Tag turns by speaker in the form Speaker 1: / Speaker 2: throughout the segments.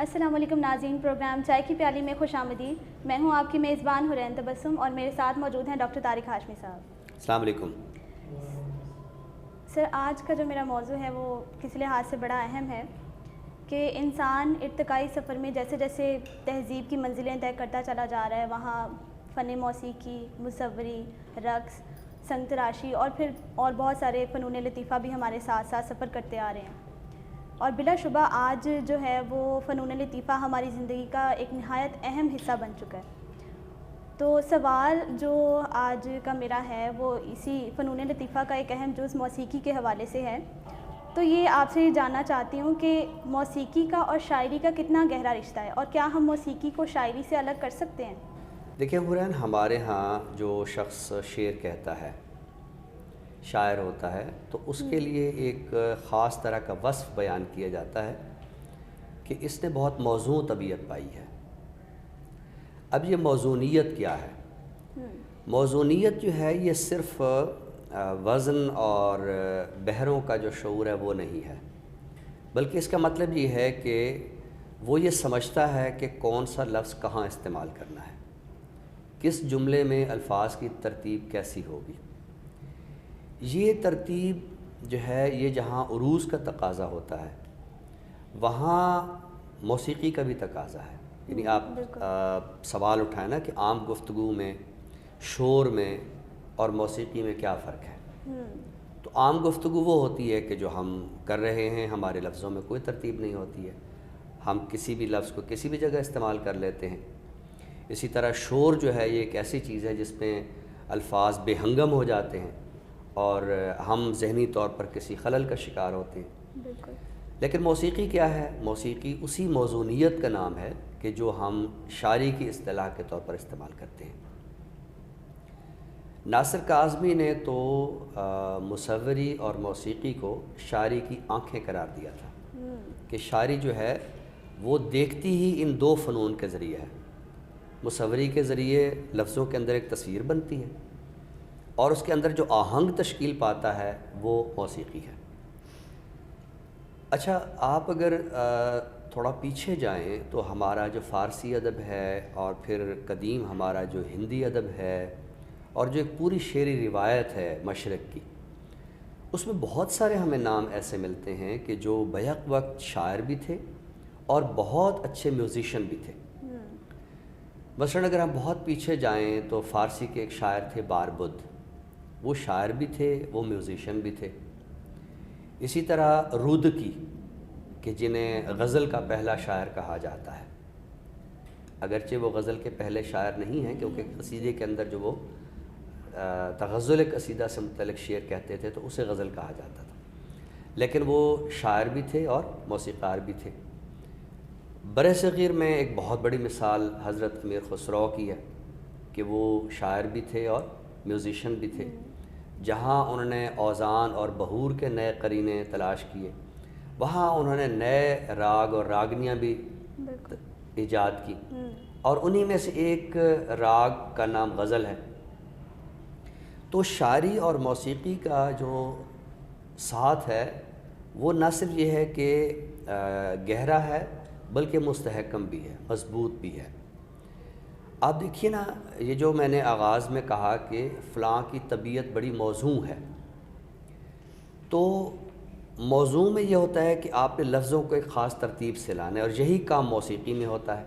Speaker 1: السلام علیکم ناظرین، پروگرام چائے کی پیالی میں خوش آمدید۔ میں ہوں آپ کی میزبان حرین تبسم اور میرے ساتھ موجود ہیں ڈاکٹر طارق ہاشمی صاحب۔
Speaker 2: السلام علیکم
Speaker 1: سر، آج کا جو میرا موضوع ہے وہ کسی لحاظ سے بڑا اہم ہے کہ انسان ارتقائی سفر میں جیسے جیسے تہذیب کی منزلیں طے کرتا چلا جا رہا ہے، وہاں فن موسیقی، مصوری، رقص، سنگ تراشی اور بہت سارے فنون لطیفہ بھی ہمارے ساتھ ساتھ سفر کرتے آ رہے ہیں، اور بلا شبہ آج جو ہے وہ فنون لطیفہ ہماری زندگی کا ایک نہایت اہم حصہ بن چکا ہے۔ تو سوال جو آج کا میرا ہے وہ اسی فنون لطیفہ کا ایک اہم جز موسیقی کے حوالے سے ہے۔ تو یہ آپ سے جاننا چاہتی ہوں کہ موسیقی کا اور شاعری کا کتنا گہرا رشتہ ہے، اور کیا ہم موسیقی کو شاعری سے الگ کر سکتے ہیں؟
Speaker 2: دیکھیں حرین، ہمارے ہاں جو شخص شعر کہتا ہے، شاعر ہوتا ہے، تو اس کے لیے ایک خاص طرح کا وصف بیان کیا جاتا ہے کہ اس نے بہت موزوں طبیعت پائی ہے۔ اب یہ موزونیت کیا ہے؟ موزونیت جو ہے یہ صرف وزن اور بحروں کا جو شعور ہے وہ نہیں ہے، بلکہ اس کا مطلب یہ ہے کہ وہ یہ سمجھتا ہے کہ کون سا لفظ کہاں استعمال کرنا ہے، کس جملے میں الفاظ کی ترتیب کیسی ہوگی۔ یہ ترتیب جو ہے یہ جہاں عروض کا تقاضا ہوتا ہے وہاں موسیقی کا بھی تقاضا ہے۔ یعنی آپ سوال اٹھائیں نا کہ عام گفتگو میں، شور میں اور موسیقی میں کیا فرق ہے؟ تو عام گفتگو وہ ہوتی ہے کہ جو ہم کر رہے ہیں، ہمارے لفظوں میں کوئی ترتیب نہیں ہوتی ہے، ہم کسی بھی لفظ کو کسی بھی جگہ استعمال کر لیتے ہیں۔ اسی طرح شور جو ہے یہ ایک ایسی چیز ہے جس میں الفاظ بے ہنگم ہو جاتے ہیں اور ہم ذہنی طور پر کسی خلل کا شکار ہوتے ہیں۔
Speaker 1: بالکل۔
Speaker 2: لیکن موسیقی کیا ہے؟ موسیقی اسی موزونیت کا نام ہے کہ جو ہم شاعری کی اصطلاح کے طور پر استعمال کرتے ہیں۔ ناصر کاظمی نے تو مصوری اور موسیقی کو شاعری کی آنکھیں قرار دیا تھا کہ شاعری جو ہے وہ دیکھتی ہی ان دو فنون کے ذریعے ہے۔ مصوری کے ذریعے لفظوں کے اندر ایک تصویر بنتی ہے اور اس کے اندر جو آہنگ تشکیل پاتا ہے وہ موسیقی ہے۔ اچھا، آپ اگر تھوڑا پیچھے جائیں تو ہمارا جو فارسی ادب ہے اور پھر قدیم ہمارا جو ہندی ادب ہے اور جو ایک پوری شعری روایت ہے مشرق کی، اس میں بہت سارے ہمیں نام ایسے ملتے ہیں کہ جو بیک وقت شاعر بھی تھے اور بہت اچھے میوزیشین بھی تھے۔ مثلاً اگر ہم بہت پیچھے جائیں تو فارسی کے ایک شاعر تھے باربد، وہ شاعر بھی تھے، وہ میوزیشین بھی تھے۔ اسی طرح رودکی کہ جنہیں غزل کا پہلا شاعر کہا جاتا ہے، اگرچہ وہ غزل کے پہلے شاعر نہیں ہیں کیونکہ قصیدے کے اندر جو وہ تغزل قصیدہ سے متعلق شعر کہتے تھے تو اسے غزل کہا جاتا تھا، لیکن وہ شاعر بھی تھے اور موسیقار بھی تھے۔ برِ صغیر میں ایک بہت بڑی مثال حضرت امیر خسرو کی ہے کہ وہ شاعر بھی تھے اور میوزیشین بھی تھے۔ جہاں انہوں نے اوزان اور بہور کے نئے قرینے تلاش کیے، وہاں انہوں نے نئے راگ اور راگنیاں بھی ایجاد کی، اور انہی میں سے ایک راگ کا نام غزل ہے۔ تو شاعری اور موسیقی کا جو ساتھ ہے وہ نہ صرف یہ ہے کہ گہرا ہے بلکہ مستحکم بھی ہے، مضبوط بھی ہے۔ آپ دیکھیے نا، یہ جو میں نے آغاز میں کہا کہ فلاں کی طبیعت بڑی موزوں ہے، تو موزوں میں یہ ہوتا ہے کہ آپ نے لفظوں کو ایک خاص ترتیب سے لانا ہے، اور یہی کام موسیقی میں ہوتا ہے۔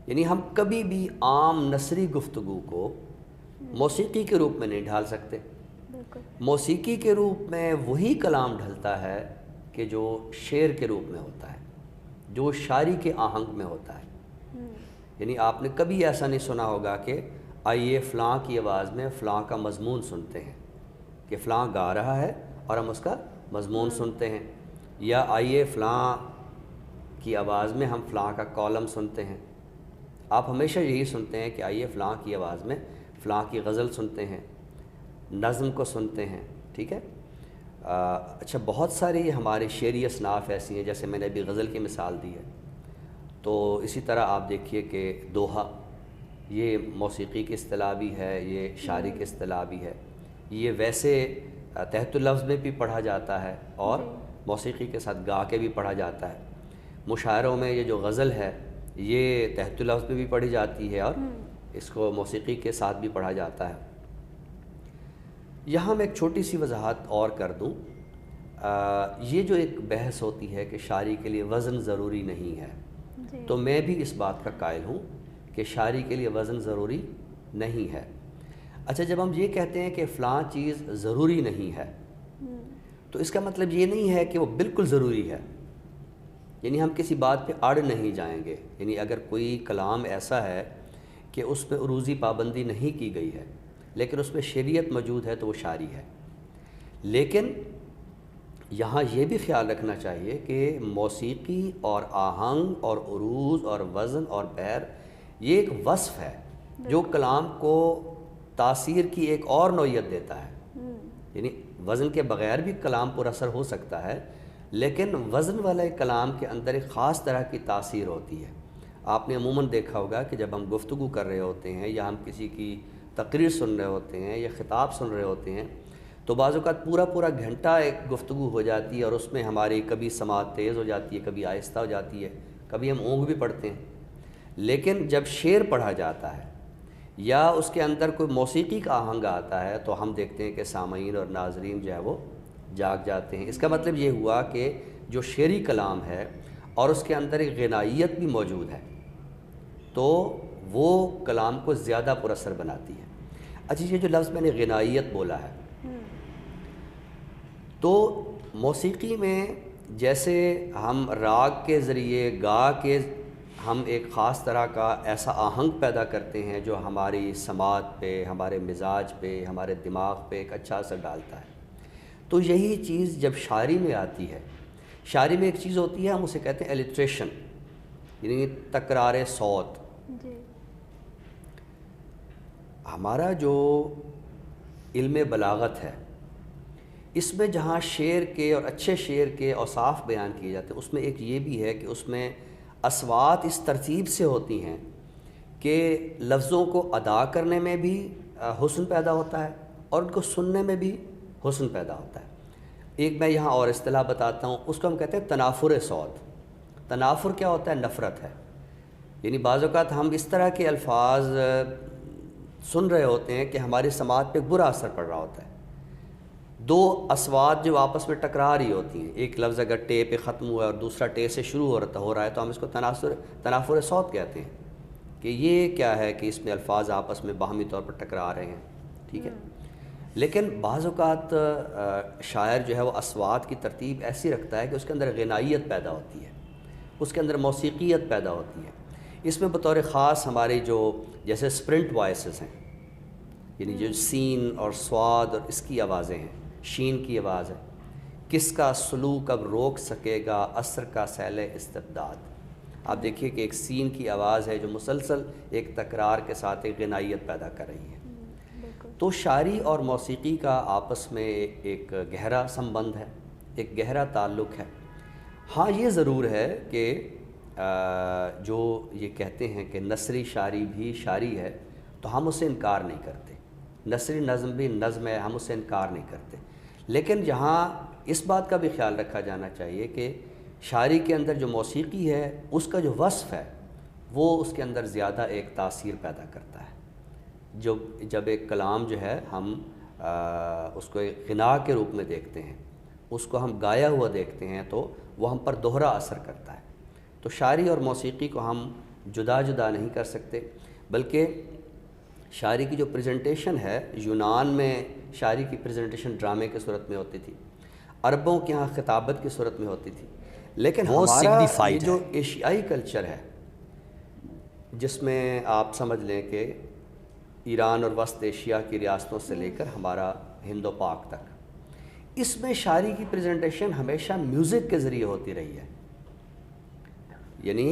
Speaker 2: یعنی ہم کبھی بھی عام نثری گفتگو کو موسیقی کے روپ میں نہیں ڈھال سکتے۔ موسیقی کے روپ میں وہی کلام ڈھلتا ہے کہ جو شعر کے روپ میں ہوتا ہے، جو شاعری کے آہنگ میں ہوتا ہے۔ یعنی آپ نے کبھی ایسا نہیں سنا ہوگا کہ آئیے فلاں کی آواز میں فلاں کا مضمون سنتے ہیں، کہ فلاں گا رہا ہے اور ہم اس کا مضمون سنتے ہیں، یا آئیے فلاں کی آواز میں ہم فلاں کا کالم سنتے ہیں۔ آپ ہمیشہ یہی سنتے ہیں کہ آئیے فلاں کی آواز میں فلاں کی غزل سنتے ہیں، نظم کو سنتے ہیں، ٹھیک ہے۔ اچھا، بہت ساری ہماری شعری اصناف ایسی ہیں، جیسے میں نے ابھی غزل کی مثال دی ہے، تو اسی طرح آپ دیکھیے کہ دوہا، یہ موسیقی کی اصطلاح بھی ہے، یہ شاعری کی اصطلاح بھی ہے۔ یہ ویسے تحت اللفظ میں بھی پڑھا جاتا ہے اور موسیقی کے ساتھ گا کے بھی پڑھا جاتا ہے۔ مشاعروں میں یہ جو غزل ہے یہ تحت لفظ میں بھی پڑھی جاتی ہے اور اس کو موسیقی کے ساتھ بھی پڑھا جاتا ہے۔ یہاں میں ایک چھوٹی سی وضاحت اور کر دوں، یہ جو ایک بحث ہوتی ہے کہ شاعری کے لیے وزن ضروری نہیں ہے، تو میں بھی اس بات کا قائل ہوں کہ شاعری کے لیے وزن ضروری نہیں ہے۔ اچھا، جب ہم یہ کہتے ہیں کہ فلاں چیز ضروری نہیں ہے تو اس کا مطلب یہ نہیں ہے کہ وہ بالکل ضروری ہے، یعنی ہم کسی بات پہ اڑ نہیں جائیں گے۔ یعنی اگر کوئی کلام ایسا ہے کہ اس پہ عروضی پابندی نہیں کی گئی ہے لیکن اس میں شریعت موجود ہے تو وہ شاعری ہے۔ لیکن یہاں یہ بھی خیال رکھنا چاہیے کہ موسیقی اور آہنگ اور عروض اور وزن اور بیر یہ ایک وصف ہے جو کلام کو تاثیر کی ایک اور نوعیت دیتا ہے۔ یعنی وزن کے بغیر بھی کلام پر اثر ہو سکتا ہے، لیکن وزن والے کلام کے اندر ایک خاص طرح کی تاثیر ہوتی ہے۔ آپ نے عموماً دیکھا ہوگا کہ جب ہم گفتگو کر رہے ہوتے ہیں یا ہم کسی کی تقریر سن رہے ہوتے ہیں یا خطاب سن رہے ہوتے ہیں تو بعض اوقات پورا گھنٹہ ایک گفتگو ہو جاتی ہے اور اس میں ہماری کبھی سماعت تیز ہو جاتی ہے، کبھی آہستہ ہو جاتی ہے، کبھی ہم اونگ بھی پڑھتے ہیں۔ لیکن جب شعر پڑھا جاتا ہے یا اس کے اندر کوئی موسیقی کا آہنگ آتا ہے تو ہم دیکھتے ہیں کہ سامعین اور ناظرین جو ہے وہ جاگ جاتے ہیں۔ اس کا مطلب یہ ہوا کہ جو شعری کلام ہے اور اس کے اندر ایک غنائیت بھی موجود ہے تو وہ کلام کو زیادہ پر اثر بناتی ہے۔ اچھا، یہ جو لفظ میں نے غنائیت بولا ہے تو موسیقی میں جیسے ہم راگ کے ذریعے گا کے ہم ایک خاص طرح کا ایسا آہنگ پیدا کرتے ہیں جو ہماری سماعت پہ، ہمارے مزاج پہ، ہمارے دماغ پہ ایک اچھا اثر ڈالتا ہے، تو یہی چیز جب شاعری میں آتی ہے، شاعری میں ایک چیز ہوتی ہے ہم اسے کہتے ہیں الیٹریشن، یعنی تکرار صوت۔ ہمارا جو علم بلاغت ہے اس میں جہاں شعر کے اور اچھے شعر کے اوصاف بیان کیے جاتے ہیں اس میں ایک یہ بھی ہے کہ اس میں اصوات اس ترتیب سے ہوتی ہیں کہ لفظوں کو ادا کرنے میں بھی حسن پیدا ہوتا ہے اور ان کو سننے میں بھی حسن پیدا ہوتا ہے۔ ایک میں یہاں اور اصطلاح بتاتا ہوں، اس کو ہم کہتے ہیں تنافر صوت۔ تنافر کیا ہوتا ہے؟ نفرت ہے، یعنی بعض اوقات ہم اس طرح کے الفاظ سن رہے ہوتے ہیں کہ ہماری سماعت پہ برا اثر پڑ رہا ہوتا ہے۔ دو اصوات جو آپس میں ٹکرا رہی ہوتی ہیں، ایک لفظ اگر ٹے پہ ختم ہوا ہے اور دوسرا ٹے سے شروع ہو رہا ہے تو ہم اس کو تنافر صوت کہتے ہیں کہ یہ کیا ہے کہ اس میں الفاظ آپس میں باہمی طور پر ٹکرا رہے ہیں، ٹھیک ہے۔ لیکن بعض اوقات شاعر جو ہے وہ اصوات کی ترتیب ایسی رکھتا ہے کہ اس کے اندر غنائیت پیدا ہوتی ہے، اس کے اندر موسیقیت پیدا ہوتی ہے۔ اس میں بطور خاص ہماری جو جیسے سپرنٹ وائسز ہیں، یعنی جو سین اور سواد اور اس کی آوازیں ہیں، شین کی آواز ہے، کس کا سلوک اب روک سکے گا عصر کا سیل استبداد۔ آپ دیکھیے کہ ایک سین کی آواز ہے جو مسلسل ایک تکرار کے ساتھ ایک غنائیت پیدا کر رہی ہے۔ تو شاعری اور موسیقی کا آپس میں ایک گہرا سمبند ہے، ایک گہرا تعلق ہے۔ ہاں یہ ضرور ہے کہ جو یہ کہتے ہیں کہ نثری شاعری بھی شاعری ہے تو ہم اسے انکار نہیں کرتے، نثری نظم بھی نظم ہے، ہم اسے انکار نہیں کرتے، لیکن یہاں اس بات کا بھی خیال رکھا جانا چاہیے کہ شاعری کے اندر جو موسیقی ہے اس کا جو وصف ہے وہ اس کے اندر زیادہ ایک تاثیر پیدا کرتا ہے۔ جب ایک کلام جو ہے ہم اس کو ایک غنا کے روپ میں دیکھتے ہیں، اس کو ہم گایا ہوا دیکھتے ہیں تو وہ ہم پر دوہرا اثر کرتا ہے۔ تو شاعری اور موسیقی کو ہم جدا نہیں کر سکتے، بلکہ شاعری کی جو پریزنٹیشن ہے، یونان میں شاعری کی پریزنٹیشن ڈرامے کی صورت میں ہوتی تھی، عربوں کے ہاں خطابت کی صورت میں ہوتی تھی، لیکن ہمارا یہ جو ایشیائی کلچر ہے جس میں آپ سمجھ لیں کہ ایران اور وسط ایشیا کی ریاستوں سے لے کر ہمارا ہند و پاک تک، اس میں شاعری کی پریزنٹیشن ہمیشہ میوزک کے ذریعے ہوتی رہی ہے۔ یعنی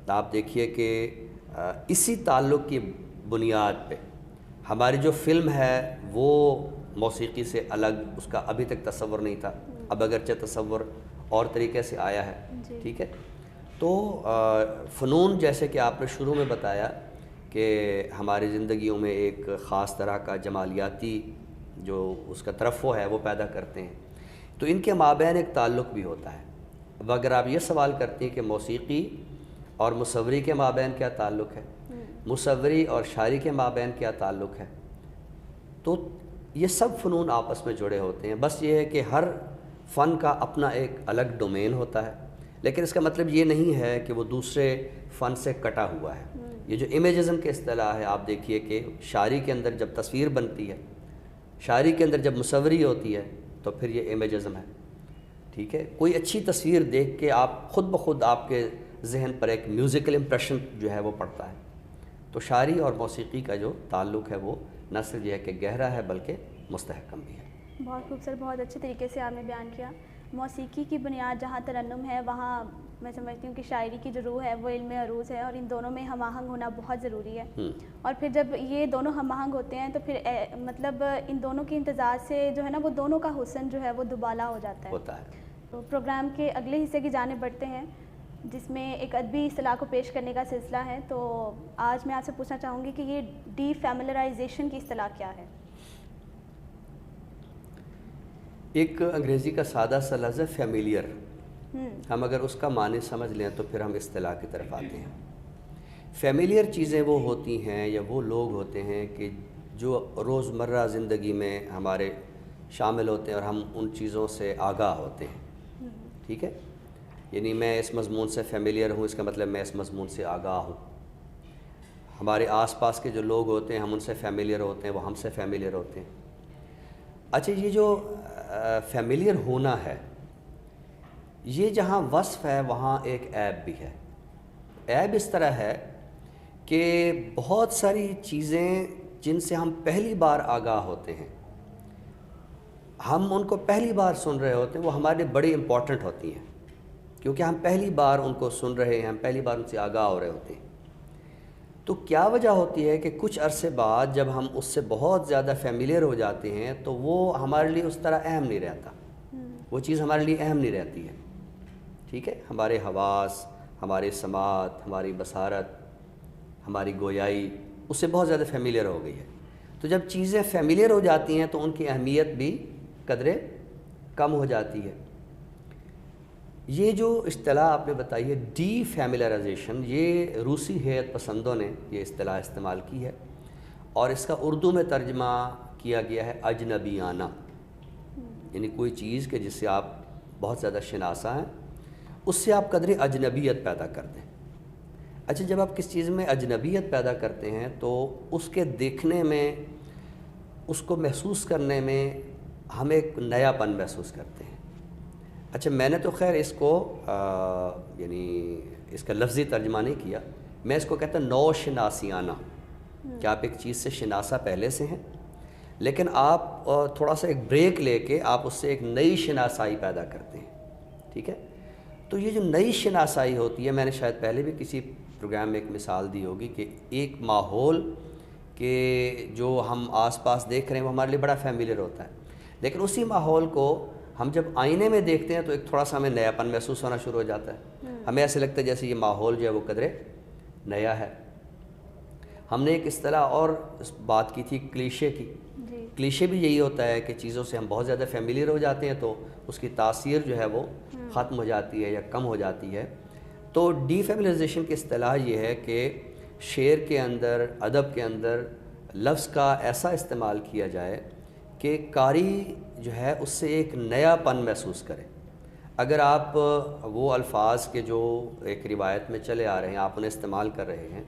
Speaker 2: آپ دیکھیے کہ اسی تعلق کی بنیاد پہ ہماری جو فلم ہے وہ موسیقی سے الگ اس کا ابھی تک تصور نہیں تھا، اب اگرچہ تصور اور طریقے سے آیا ہے، ٹھیک ہے۔ تو فنون جیسے کہ آپ نے شروع میں بتایا کہ ہماری زندگیوں میں ایک خاص طرح کا جمالیاتی جو اس کا ترفع ہے وہ پیدا کرتے ہیں، تو ان کے مابین ایک تعلق بھی ہوتا ہے۔ اب اگر آپ یہ سوال کرتے ہیں کہ موسیقی اور مصوری کے مابین کیا تعلق ہے، مصوری اور شاعری کے مابین کیا تعلق ہے، تو یہ سب فنون آپس میں جڑے ہوتے ہیں. بس یہ ہے کہ ہر فن کا اپنا ایک الگ ڈومین ہوتا ہے، لیکن اس کا مطلب یہ نہیں ہے کہ وہ دوسرے فن سے کٹا ہوا ہے. یہ جو امیجزم کے اصطلاح ہے، آپ دیکھیے کہ شاعری کے اندر جب تصویر بنتی ہے، شاعری کے اندر جب مصوری ہوتی ہے، تو پھر یہ امیجزم ہے. ٹھیک ہے، کوئی اچھی تصویر دیکھ کے آپ خود بخود آپ کے ذہن پر ایک میوزیکل امپریشن جو ہے وہ پڑتا ہے. تو شاعری اور موسیقی کا جو تعلق ہے وہ نہ صرف یہ ہے کہ گہرا ہے بلکہ مستحکم بھی ہے.
Speaker 1: بہت خوبصورت، بہت اچھے طریقے سے آپ نے بیان کیا. موسیقی کی بنیاد جہاں ترنم ہے، وہاں میں سمجھتی ہوں کہ شاعری کی جو روح ہے وہ علم عروض ہے، اور ان دونوں میں ہم آہنگ ہونا بہت ضروری ہے. اور پھر جب یہ دونوں ہم آہنگ ہوتے ہیں تو پھر مطلب ان دونوں کے امتزاج سے جو ہے نا وہ دونوں کا حسن جو ہے وہ دوبالا ہو جاتا ہے. تو پروگرام کے اگلے حصے کی جانب بڑھتے ہیں، جس میں ایک ادبی اصطلاح کو پیش کرنے کا سلسلہ ہے. تو آج میں آپ سے پوچھنا چاہوں گی کہ یہ ڈی فیملرائزیشن کی اصطلاح کیا ہے؟
Speaker 2: ایک انگریزی کا سادہ سا لفظ ہے فیملیئر. ہم اگر اس کا معنی سمجھ لیں تو پھر ہم اصطلاح کی طرف آتے ہیں. فیملیئر چیزیں وہ ہوتی ہیں یا وہ لوگ ہوتے ہیں کہ جو روزمرہ زندگی میں ہمارے شامل ہوتے ہیں اور ہم ان چیزوں سے آگاہ ہوتے ہیں. ٹھیک ہے، یعنی میں اس مضمون سے فیملیئر ہوں، اس کا مطلب میں اس مضمون سے آگاہ ہوں. ہمارے آس پاس کے جو لوگ ہوتے ہیں ہم ان سے فیملیئر ہوتے ہیں، وہ ہم سے فیملیئر ہوتے ہیں. اچھا، یہ جو فیملیئر ہونا ہے، یہ جہاں وصف ہے وہاں ایک عیب بھی ہے. عیب اس طرح ہے کہ بہت ساری چیزیں جن سے ہم پہلی بار آگاہ ہوتے ہیں، ہم ان کو پہلی بار سن رہے ہوتے ہیں، وہ ہمارے لیے بڑی امپورٹنٹ ہوتی ہیں کیونکہ ہم پہلی بار ان کو سن رہے ہیں، ہم پہلی بار ان سے آگاہ ہو رہے ہوتے ہیں. تو کیا وجہ ہوتی ہے کہ کچھ عرصے بعد جب ہم اس سے بہت زیادہ فیملیئر ہو جاتے ہیں تو وہ ہمارے لیے اس طرح اہم نہیں رہتا، وہ چیز ہمارے لیے اہم نہیں رہتی ہے. ٹھیک ہے، ہمارے حواس، ہماری سماعت، ہماری بصارت، ہماری گویائی اس سے بہت زیادہ فیملیئر ہو گئی ہے. تو جب چیزیں فیملیئر ہو جاتی ہیں تو ان کی اہمیت بھی قدرے کم ہو جاتی ہے. یہ جو اصطلاح آپ نے بتائی ہے ڈی فیملیرائزیشن، یہ روسی حیت پسندوں نے یہ اصطلاح استعمال کی ہے اور اس کا اردو میں ترجمہ کیا گیا ہے اجنبیانہ. یعنی کوئی چیز کہ جس سے آپ بہت زیادہ شناسا ہیں، اس سے آپ قدرے اجنبیت پیدا کر دیں. اچھا، جب آپ کس چیز میں اجنبیت پیدا کرتے ہیں تو اس کے دیکھنے میں، اس کو محسوس کرنے میں ہم ایک نیا پن محسوس کرتے ہیں. اچھا، میں نے تو خیر اس کو یعنی اس کا لفظی ترجمہ نہیں کیا، میں اس کو کہتا ہوں نو شناسیانہ، کہ آپ ایک چیز سے شناسا پہلے سے ہیں لیکن آپ تھوڑا سا ایک بریک لے کے آپ اس سے ایک نئی شناسائی پیدا کرتے ہیں. ٹھیک ہے، تو یہ جو نئی شناسائی ہوتی ہے، میں نے شاید پہلے بھی کسی پروگرام میں ایک مثال دی ہوگی کہ ایک ماحول کہ جو ہم آس پاس دیکھ رہے ہیں وہ ہمارے لیے بڑا فیملیئر ہوتا ہے، لیکن اسی ماحول کو ہم جب آئینے میں دیکھتے ہیں تو ایک تھوڑا سا ہمیں نیا پن محسوس ہونا شروع ہو جاتا ہے. ہمیں ایسے لگتا ہے جیسے یہ ماحول جو ہے وہ قدرے نیا ہے. ہم نے ایک اصطلاح اور بات کی تھی کلیشے کی. کلیشے بھی یہی ہوتا ہے کہ چیزوں سے ہم بہت زیادہ فیملیئر ہو جاتے ہیں تو اس کی تاثیر جو ہے وہ ختم ہو جاتی ہے یا کم ہو جاتی ہے. تو ڈی فیملیرائزیشن کی اصطلاح یہ ہے کہ شعر کے اندر، ادب کے اندر لفظ کا ایسا استعمال کیا جائے کہ قاری جو ہے اس سے ایک نیا پن محسوس کرے. اگر آپ وہ الفاظ کے جو ایک روایت میں چلے آ رہے ہیں آپ انہیں استعمال کر رہے ہیں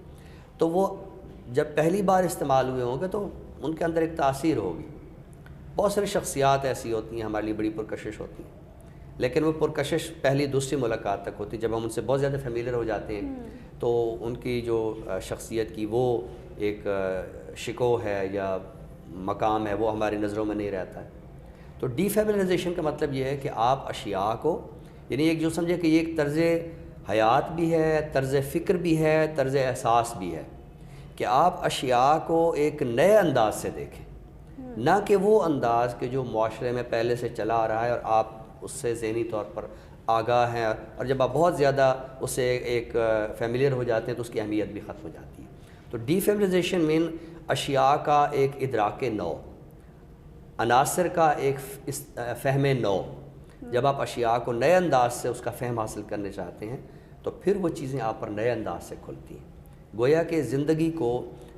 Speaker 2: تو وہ جب پہلی بار استعمال ہوئے ہوں گے تو ان کے اندر ایک تاثیر ہوگی. بہت ساری شخصیات ایسی ہوتی ہیں ہمارے لیے بڑی پرکشش ہوتی ہیں، لیکن وہ پرکشش پہلی دوسری ملاقات تک ہوتی ہے. جب ہم ان سے بہت زیادہ فیملیئر ہو جاتے ہیں تو ان کی جو شخصیت کی وہ ایک شکو ہے یا مقام ہے وہ ہماری نظروں میں نہیں رہتا ہے. تو ڈی فیملیرائزیشن کا مطلب یہ ہے کہ آپ اشیاء کو، یعنی ایک جو سمجھے کہ یہ ایک طرز حیات بھی ہے، طرز فکر بھی ہے، طرز احساس بھی ہے، کہ آپ اشیاء کو ایک نئے انداز سے دیکھیں، نہ کہ وہ انداز کہ جو معاشرے میں پہلے سے چلا آ رہا ہے اور آپ اس سے ذہنی طور پر آگاہ ہیں، اور جب آپ بہت زیادہ اس سے ایک فیملیئر ہو جاتے ہیں تو اس کی اہمیت بھی ختم ہو جاتی ہے. تو ڈی فیملیرائزیشن مین اشیاء کا ایک ادراک نو، عناصر کا ایک فہم نو، جب آپ اشیاء کو نئے انداز سے اس کا فہم حاصل کرنے چاہتے ہیں تو پھر وہ چیزیں آپ پر نئے انداز سے کھلتی ہیں۔ گویا کہ زندگی کو،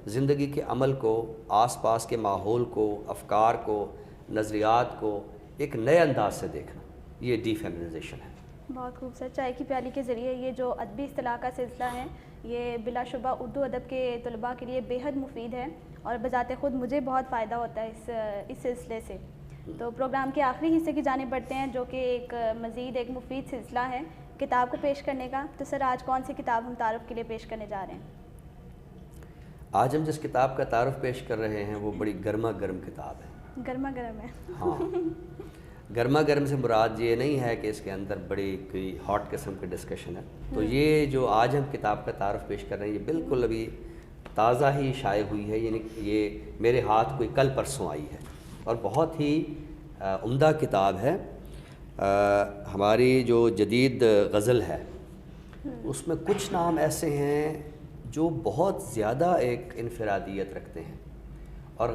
Speaker 2: زندگی کے عمل کو، آس پاس کے ماحول کو، افکار کو، نظریات کو ایک نئے انداز سے دیکھنا، یہ ڈی فیمنائزیشن ہے۔
Speaker 1: بہت خوبصورت۔ چائے کی پیالی کے ذریعے یہ جو ادبی اصطلاح کا سلسلہ ہے یہ بلا شبہ اردو ادب کے طلباء کے لیے بے حد مفید ہے، اور بذات خود مجھے بہت فائدہ ہوتا ہے اس سلسلے سے۔ تو پروگرام کے آخری حصے کی جانب بڑھتے ہیں، جو کہ ایک مزید ایک مفید سلسلہ ہے کتاب کو پیش کرنے کا۔ تو سر آج کون سی کتاب ہم تعارف کے لیے پیش کرنے جا رہے ہیں؟
Speaker 2: آج ہم جس کتاب کا تعارف پیش کر رہے ہیں وہ بڑی گرما گرم کتاب ہے۔
Speaker 1: گرما گرم ہے؟
Speaker 2: ہاں، گرما گرم سے مراد یہ نہیں ہے کہ اس کے اندر بڑی کوئی ہاٹ قسم کی ڈسکشن ہے۔ تو یہ جو آج ہم کتاب کا تعارف پیش کر رہے ہیں یہ بالکل ابھی تازہ ہی شائع ہوئی ہے، یعنی یہ میرے ہاتھ کوئی کل پرسوں آئی ہے، اور بہت ہی عمدہ کتاب ہے۔ ہماری جو جدید غزل ہے اس میں کچھ نام ایسے ہیں جو بہت زیادہ ایک انفرادیت رکھتے ہیں، اور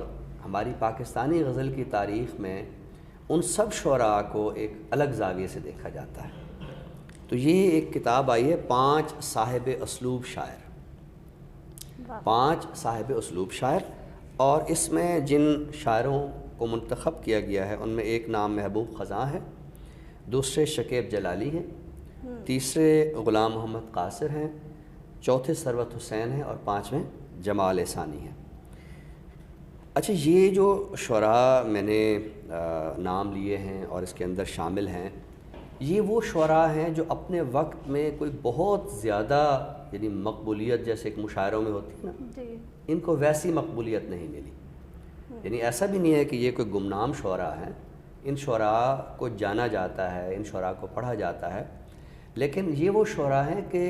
Speaker 2: ہماری پاکستانی غزل کی تاریخ میں ان سب شعراء کو ایک الگ زاویے سے دیکھا جاتا ہے۔ تو یہ ایک کتاب آئی ہے 5 صاحب اسلوب شاعر، 5 صاحب اسلوب شاعر، اور اس میں جن شاعروں کو منتخب کیا گیا ہے ان میں ایک نام محبوب خزاں ہے، دوسرے شکیب جلالی ہیں، تیسرے غلام محمد قاصر ہیں، چوتھے ثروت حسین ہیں، اور 5ویں جمال ثانی ہیں۔ اچھا، یہ جو شعراء میں نے نام لیے ہیں اور اس کے اندر شامل ہیں، یہ وہ شعراء ہیں جو اپنے وقت میں کوئی بہت زیادہ یعنی مقبولیت جیسے ایک مشاعروں میں ہوتی ہے نا، ان کو ویسی مقبولیت نہیں ملی۔ یعنی ایسا بھی نہیں ہے کہ یہ کوئی گمنام شعراء ہیں، ان شعراء کو جانا جاتا ہے، ان شعراء کو پڑھا جاتا ہے، لیکن یہ وہ شعراء ہیں کہ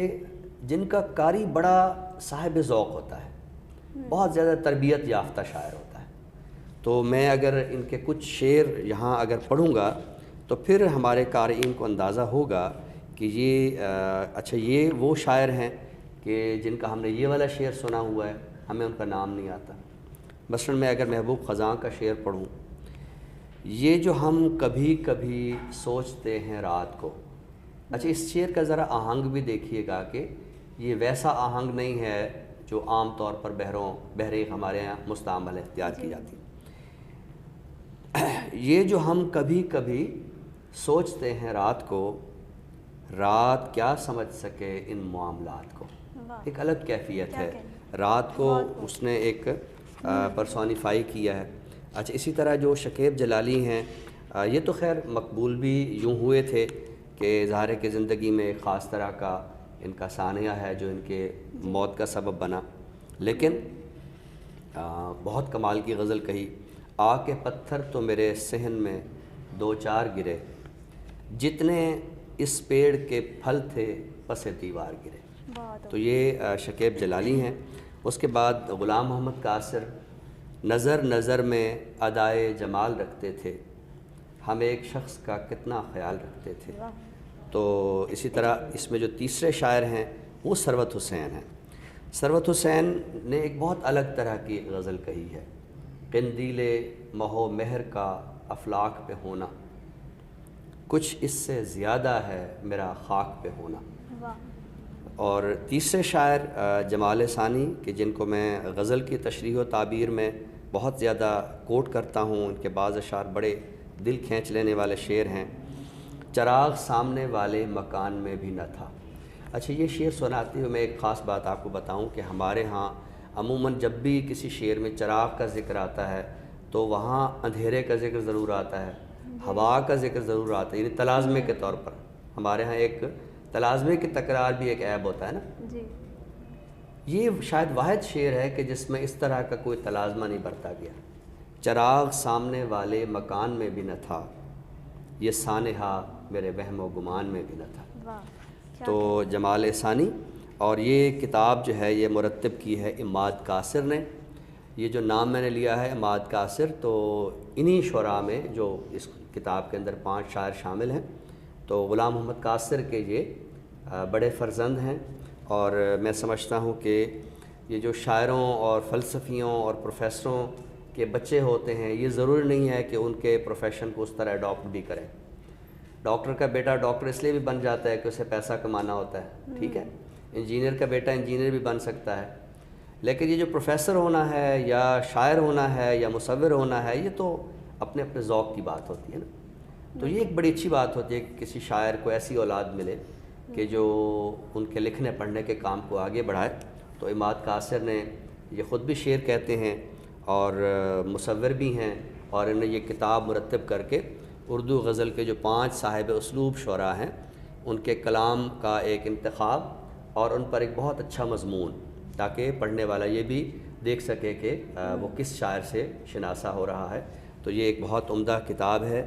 Speaker 2: جن کا قاری بڑا صاحب ذوق ہوتا ہے، بہت زیادہ تربیت یافتہ شاعر ہوتا ہے۔ تو میں اگر ان کے کچھ شعر یہاں اگر پڑھوں گا تو پھر ہمارے قارئین کو اندازہ ہوگا کہ یہ اچھا یہ وہ شاعر ہیں کہ جن کا ہم نے یہ والا شعر سنا ہوا ہے، ہمیں ان کا نام نہیں آتا۔ مثلاً میں اگر محبوب خزاں کا شعر پڑھوں، یہ جو ہم کبھی کبھی سوچتے ہیں رات کو، اچھا اس شعر کا ذرا آہنگ بھی دیکھیے گا کہ یہ ویسا آہنگ نہیں ہے جو عام طور پر بحریق ہمارے یہاں مستعمل اختیار کی جاتی۔ یہ جو ہم کبھی کبھی سوچتے ہیں رات کو، رات کیا سمجھ سکے ان معاملات کو، ایک الگ کیفیت ہے۔ رات کو اس نے ایک پرسونیفائی کیا ہے۔ اچھا اسی طرح جو شکیب جلالی ہیں، یہ تو خیر مقبول بھی یوں ہوئے تھے کہ ظاہر ہے کہ زندگی میں ایک خاص طرح کا ان کا سانحہ ہے جو ان کے موت کا سبب بنا، لیکن بہت کمال کی غزل کہی، آ کے پتھر تو میرے صحن میں 2-4 گرے، جتنے اس پیڑ کے پھل تھے پس دیوار گرے۔ تو یہ شکیب جلالی ہیں۔ اس کے بعد غلام محمد قاصر، نظر نظر میں ادائے جمال رکھتے تھے، ہم ایک شخص کا کتنا خیال رکھتے تھے۔ تو اسی طرح اس میں جو تیسرے شاعر ہیں وہ ثروت حسین ہیں۔ ثروت حسین نے ایک بہت الگ طرح کی غزل کہی ہے، قندیل مہو مہر کا افلاک پہ ہونا، کچھ اس سے زیادہ ہے میرا خاک پہ ہونا۔ اور تیسرے شاعر جمال ثانی کہ جن کو میں غزل کی تشریح و تعبیر میں بہت زیادہ کوٹ کرتا ہوں، ان کے بعض اشعار بڑے دل کھینچ لینے والے شعر ہیں، چراغ سامنے والے مکان میں بھی نہ تھا۔ اچھا یہ شعر سناتے ہوئے میں ایک خاص بات آپ کو بتاؤں کہ ہمارے ہاں عموماً جب بھی کسی شعر میں چراغ کا ذکر آتا ہے تو وہاں اندھیرے کا ذکر ضرور آتا ہے، ہوا کا ذکر ضرور آتا ہے، یعنی تلازمے کے طور پر ہمارے ہاں ایک تلازمے کی تکرار بھی ایک عیب ہوتا ہے نا۔ یہ شاید واحد شعر ہے کہ جس میں اس طرح کا کوئی تلازمہ نہیں برتا گیا، چراغ سامنے والے مکان میں بھی نہ تھا، یہ سانحہ میرے وہم و گمان میں بھی نہ تھا۔ تو جمال ثانی، اور یہ کتاب جو ہے یہ مرتب کی ہے اماد قاصر نے۔ یہ جو نام میں نے لیا ہے اماد قاصر، تو انہی شعراء میں جو اس کتاب کے اندر 5 شاعر شامل ہیں، تو غلام محمد قاصر کے یہ بڑے فرزند ہیں، اور میں سمجھتا ہوں کہ یہ جو شاعروں اور فلسفیوں اور پروفیسروں کے بچے ہوتے ہیں، یہ ضروری نہیں ہے کہ ان کے پروفیشن کو اس طرح اڈاپٹ بھی کریں۔ ڈاکٹر کا بیٹا ڈاکٹر اس لیے بھی بن جاتا ہے کہ اسے پیسہ کمانا ہوتا ہے، ٹھیک ہے. انجینئر کا بیٹا انجینئر بھی بن سکتا ہے. لیکن یہ جو پروفیسر ہونا ہے یا شاعر ہونا ہے یا مصور ہونا ہے، یہ تو اپنے اپنے ذوق کی بات ہوتی ہے نا. تو یہ ایک بڑی اچھی بات ہوتی ہے کہ کسی شاعر کو ایسی اولاد ملے کہ جو ان کے لکھنے پڑھنے کے کام کو آگے بڑھائے. تو عماد قاصر نے یہ خود بھی شعر کہتے ہیں اور مصور بھی ہیں، اور انہیں یہ کتاب مرتب کر کے اردو غزل کے جو 5 صاحب اسلوب شعراء ہیں ان کے کلام کا ایک انتخاب اور ان پر ایک بہت اچھا مضمون، تاکہ پڑھنے والا یہ بھی دیکھ سکے کہ وہ کس شاعر سے شناسہ ہو رہا ہے. تو یہ ایک بہت عمدہ کتاب ہے.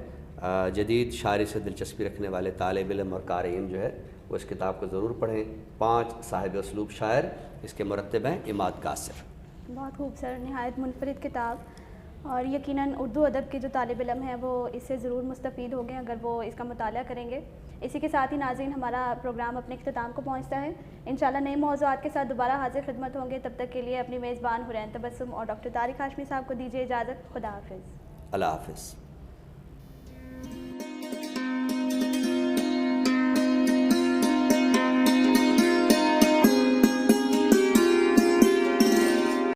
Speaker 2: جدید شاعری سے دلچسپی رکھنے والے طالب علم اور قارئین جو ہے وہ اس کتاب کو ضرور پڑھیں. 5 صاحب اسلوب شاعر، اس کے مرتب ہیں عماد قاصر.
Speaker 1: بہت خوب سر، نہایت منفرد کتاب، اور یقیناً اردو ادب کے جو طالب علم ہیں وہ اس سے ضرور مستفید ہوں گے اگر وہ اس کا مطالعہ کریں گے. اسی کے ساتھ ہی ناظرین، ہمارا پروگرام اپنے اختتام کو پہنچتا ہے. انشاءاللہ نئے موضوعات کے ساتھ دوبارہ حاضر خدمت ہوں گے. تب تک کے لیے اپنی میزبان حرین تبسم اور ڈاکٹر طارق ہاشمی صاحب کو دیجیے اجازت. خدا حافظ.
Speaker 2: اللہ حافظ.